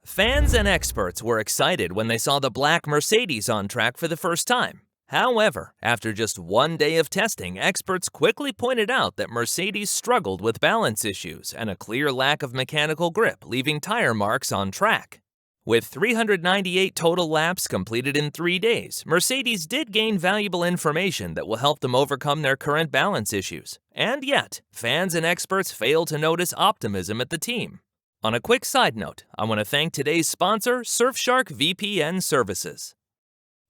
Fans and experts were excited when they saw the black Mercedes on track for the first time. However, after just one day of testing, experts quickly pointed out that Mercedes struggled with balance issues and a clear lack of mechanical grip, leaving tire marks on track. With 398 total laps completed in 3 days, Mercedes did gain valuable information that will help them overcome their current balance issues. And yet, fans and experts fail to notice optimism at the team. On a quick side note, I want to thank today's sponsor, Surfshark VPN Services.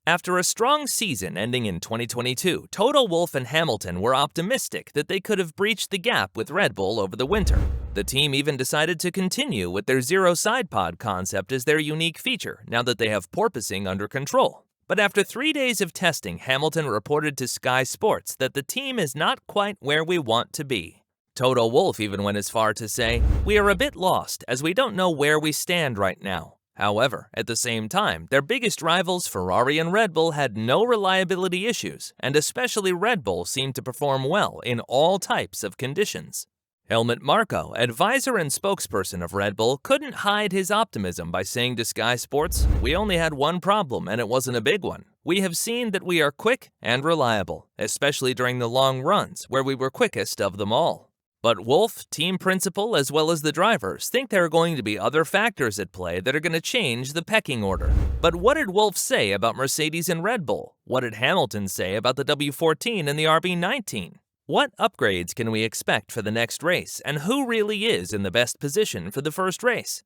After a strong season ending in 2022, Toto Wolff and Hamilton were optimistic that they could have breached the gap with Red Bull over the winter. The team even decided to continue with their zero side pod concept as their unique feature, now that they have porpoising under control. But after 3 days of testing, Hamilton reported to Sky Sports that the team is not quite where we want to be. Toto Wolff even went as far to say, "We are a bit lost as we don't know where we stand right now." However, at the same time, their biggest rivals Ferrari and Red Bull had no reliability issues, and especially Red Bull seemed to perform well in all types of conditions. Helmut Marko, advisor and spokesperson of Red Bull, couldn't hide his optimism by saying to Sky Sports, "We only had one problem and it wasn't a big one. We have seen that we are quick and reliable, especially during the long runs where we were quickest of them all." But Wolff, team principal, as well as the drivers, think there are going to be other factors at play that are going to change the pecking order. But what did Wolff say about Mercedes and Red Bull? What did Hamilton say about the W14 and the RB19? What upgrades can we expect for the next race, and who really is in the best position for the first race?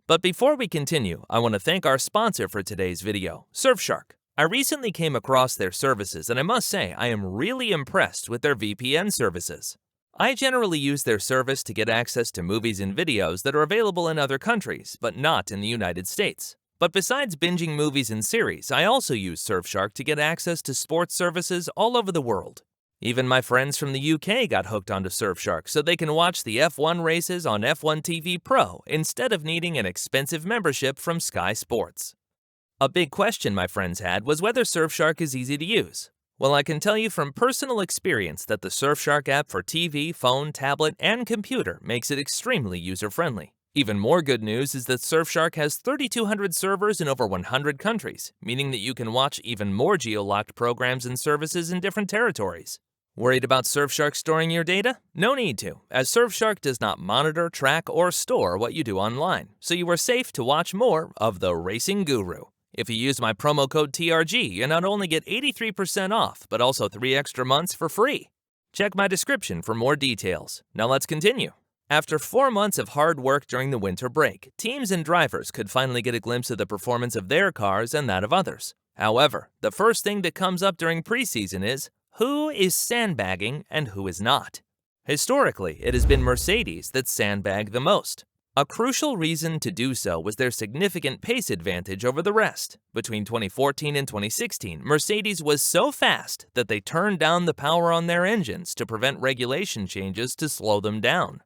But before we continue, I want to thank our sponsor for today's video, Surfshark. I recently came across their services, and I must say I am really impressed with their VPN services. I generally use their service to get access to movies and videos that are available in other countries, but not in the United States. But besides binging movies and series, I also use Surfshark to get access to sports services all over the world. Even my friends from the UK got hooked onto Surfshark so they can watch the F1 races on F1 TV Pro instead of needing an expensive membership from Sky Sports. A big question my friends had was whether Surfshark is easy to use. Well, I can tell you from personal experience that the Surfshark app for TV, phone, tablet, and computer makes it extremely user-friendly. Even more good news is that Surfshark has 3,200 servers in over 100 countries, meaning that you can watch even more geo-locked programs and services in different territories. Worried about Surfshark storing your data? No need to, as Surfshark does not monitor, track, or store what you do online, so you are safe to watch more of the Racing Guru. If you use my promo code TRG, you not only get 83% off, but also 3 extra months for free. Check my description for more details. Now let's continue. After 4 months of hard work during the winter break, teams and drivers could finally get a glimpse of the performance of their cars and that of others. However, the first thing that comes up during preseason is, who is sandbagging and who is not? Historically, it has been Mercedes that sandbagged the most. A crucial reason to do so was their significant pace advantage over the rest. Between 2014 and 2016, Mercedes was so fast that they turned down the power on their engines to prevent regulation changes to slow them down.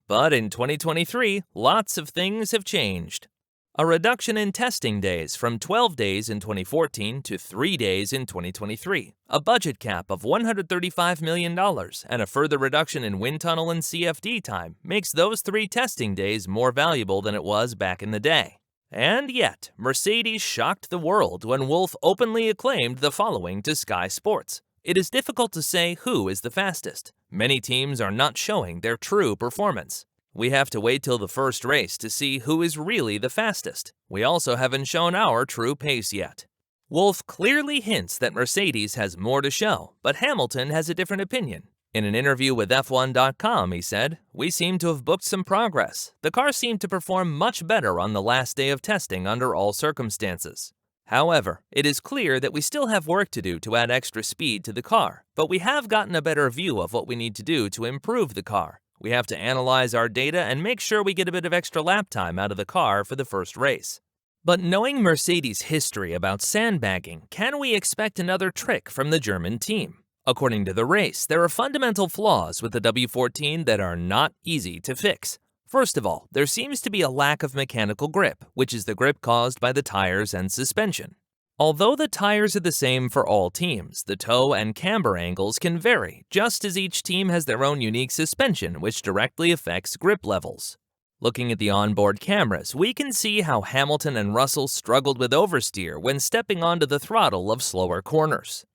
But in 2023, lots of things have changed. A reduction in testing days from 12 days in 2014 to 3 days in 2023, a budget cap of $135 million, and a further reduction in wind tunnel and CFD time makes those 3 testing days more valuable than it was back in the day. And yet, Mercedes shocked the world when Wolff openly acclaimed the following to Sky Sports. It is difficult to say who is the fastest. Many teams are not showing their true performance. We have to wait till the first race to see who is really the fastest. We also haven't shown our true pace yet. Wolff clearly hints that Mercedes has more to show, but Hamilton has a different opinion. In an interview with F1.com, he said, "We seem to have booked some progress. The car seemed to perform much better on the last day of testing under all circumstances. However, it is clear that we still have work to do to add extra speed to the car, but we have gotten a better view of what we need to do to improve the car. We have to analyze our data and make sure we get a bit of extra lap time out of the car for the first race." But knowing Mercedes' history about sandbagging, can we expect another trick from the German team? According to the race, there are fundamental flaws with the W14 that are not easy to fix. First of all, there seems to be a lack of mechanical grip, which is the grip caused by the tires and suspension. Although the tires are the same for all teams, the toe and camber angles can vary, just as each team has their own unique suspension which directly affects grip levels. Looking at the onboard cameras, we can see how Hamilton and Russell struggled with oversteer when stepping onto the throttle of slower corners.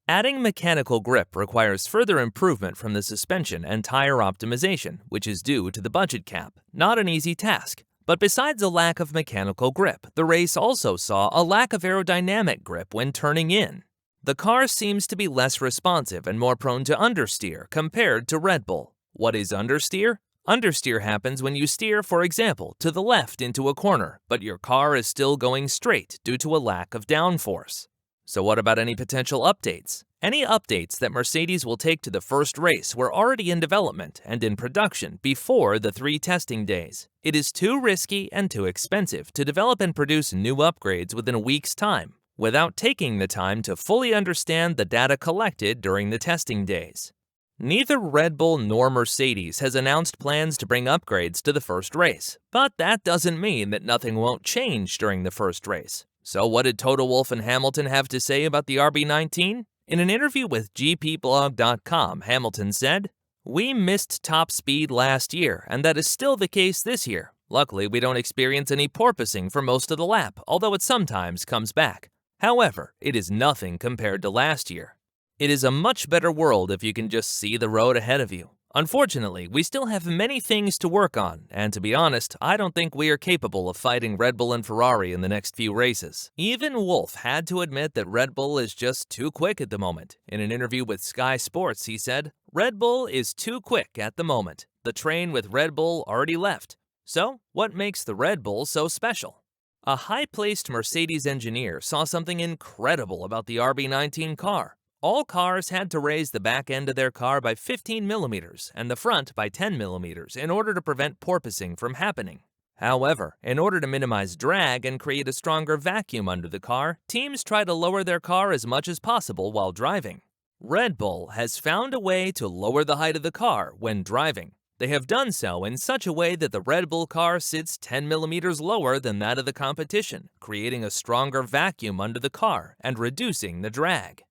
Adding mechanical grip requires further improvement from the suspension and tire optimization, which is due to the budget cap. Not an easy task. But besides a lack of mechanical grip, the race also saw a lack of aerodynamic grip when turning in. The car seems to be less responsive and more prone to understeer compared to Red Bull. What is understeer? Understeer happens when you steer, for example, to the left into a corner, but your car is still going straight due to a lack of downforce. So what about any potential updates? Any updates that Mercedes will take to the first race were already in development and in production before the 3 testing days. It is too risky and too expensive to develop and produce new upgrades within a week's time, without taking the time to fully understand the data collected during the testing days. Neither Red Bull nor Mercedes has announced plans to bring upgrades to the first race, but that doesn't mean that nothing won't change during the first race. So what did Toto Wolff and Hamilton have to say about the RB19? In an interview with GPblog.com, Hamilton said, "We missed top speed last year, and that is still the case this year. Luckily, we don't experience any porpoising for most of the lap, although it sometimes comes back. However, it is nothing compared to last year. It is a much better world if you can just see the road ahead of you. Unfortunately, we still have many things to work on, and to be honest, I don't think we are capable of fighting Red Bull and Ferrari in the next few races." Even Wolff had to admit that Red Bull is just too quick at the moment. In an interview with Sky Sports, he said, "Red Bull is too quick at the moment. The train with Red Bull already left. So, what makes the Red Bull so special?" A high-placed Mercedes engineer saw something incredible about the RB19 car. All cars had to raise the back end of their car by 15 millimeters and the front by 10 millimeters in order to prevent porpoising from happening. However, in order to minimize drag and create a stronger vacuum under the car, teams try to lower their car as much as possible while driving. Red Bull has found a way to lower the height of the car when driving. They have done so in such a way that the Red Bull car sits 10 millimeters lower than that of the competition, creating a stronger vacuum under the car and reducing the drag.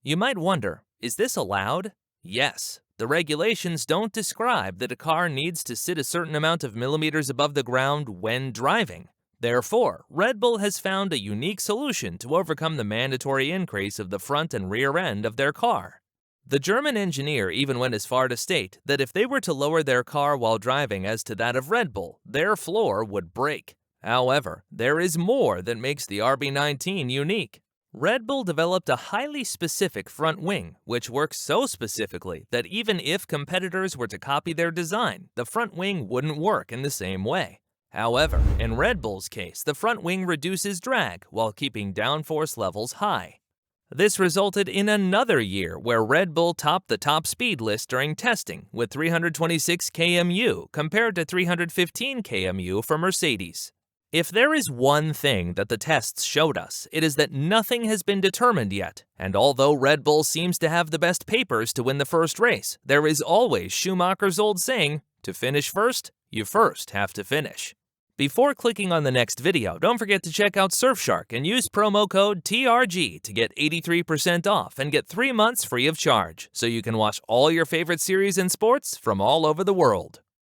You might wonder, is this allowed? Yes. The regulations don't describe that a car needs to sit a certain amount of millimeters above the ground when driving. Therefore, Red Bull has found a unique solution to overcome the mandatory increase of the front and rear end of their car. The German engineer even went as far to state that if they were to lower their car while driving as to that of Red Bull, their floor would break. However, there is more that makes the RB19 unique. Red Bull developed a highly specific front wing, which works so specifically that even if competitors were to copy their design, the front wing wouldn't work in the same way. However, in Red Bull's case, the front wing reduces drag while keeping downforce levels high. This resulted in another year where Red Bull topped the top speed list during testing with 326 km/h compared to 315 km/h for Mercedes. If there is one thing that the tests showed us, it is that nothing has been determined yet, and although Red Bull seems to have the best papers to win the first race, there is always Schumacher's old saying, "To finish first, you first have to finish." Before clicking on the next video, don't forget to check out Surfshark and use promo code TRG to get 83% off and get 3 months free of charge, so you can watch all your favorite series and sports from all over the world.